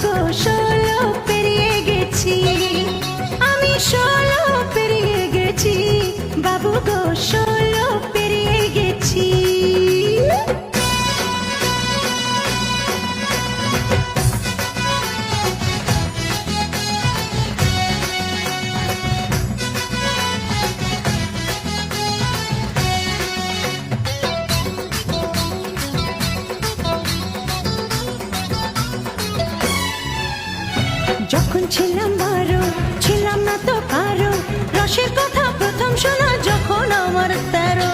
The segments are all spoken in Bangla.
গো 16 পেরিয়ে গেছি, আমি 16 পেরিয়ে গেছি, বাবু গো 16 পেরিয়ে গেছি। যখন ছিলাম 12 ছিলাম না তো কারো, রসের কথা প্রথম শোনা যখন আমার 13।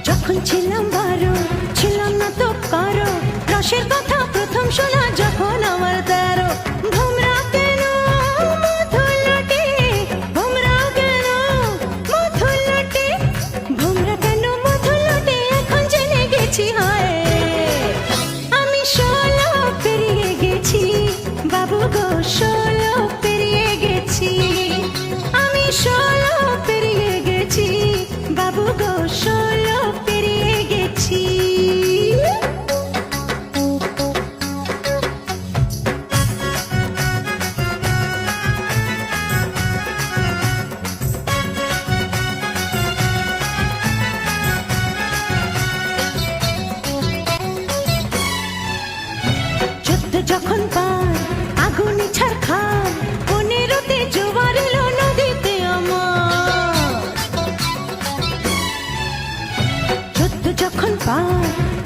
যখন ছিলাম 12 ছিলাম না তো কারো, রসের কথা প্রথম শোনা যখন আমার 13। ভোমরা কেন মধুর লটে, ভোমরা কেন মধুর লটে, ভোমরা কেন মধুর লটে, এখন জেনে গেছি হয় আমি 16 পেরিয়ে গেছি, বাবু গো 16 পেরিয়ে গেছি, আমি 16 পেরিয়ে গেছি, বাবু গো 16 পেরিয়ে গেছি। যখন পার আগুনে ছারখার, 15তে জোয়ার এলো নদীতে আমার। 14 যখন পার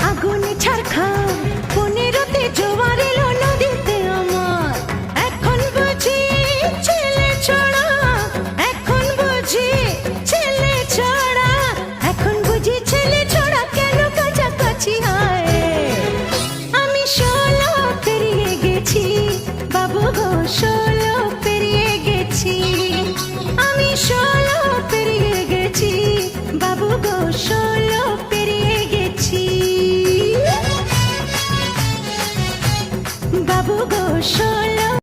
আগুনে ছারখার, 15তে জোয়ার এলো নদীতে আমার। এখন বুঝি ছেলে ছড়া, এখন বুঝি ছেলে ছড়া, এখন বুঝি ছেলে ছড়া কেন কাছাকাছি হয় আমি 16 পেরিয়ে গেছি, বাবু গো 16 পেরিয়ে গেছি, আমি 16 পেরিয়ে গেছি, বাবু গো 16 পেরিয়ে গেছি, বাবু গো 16।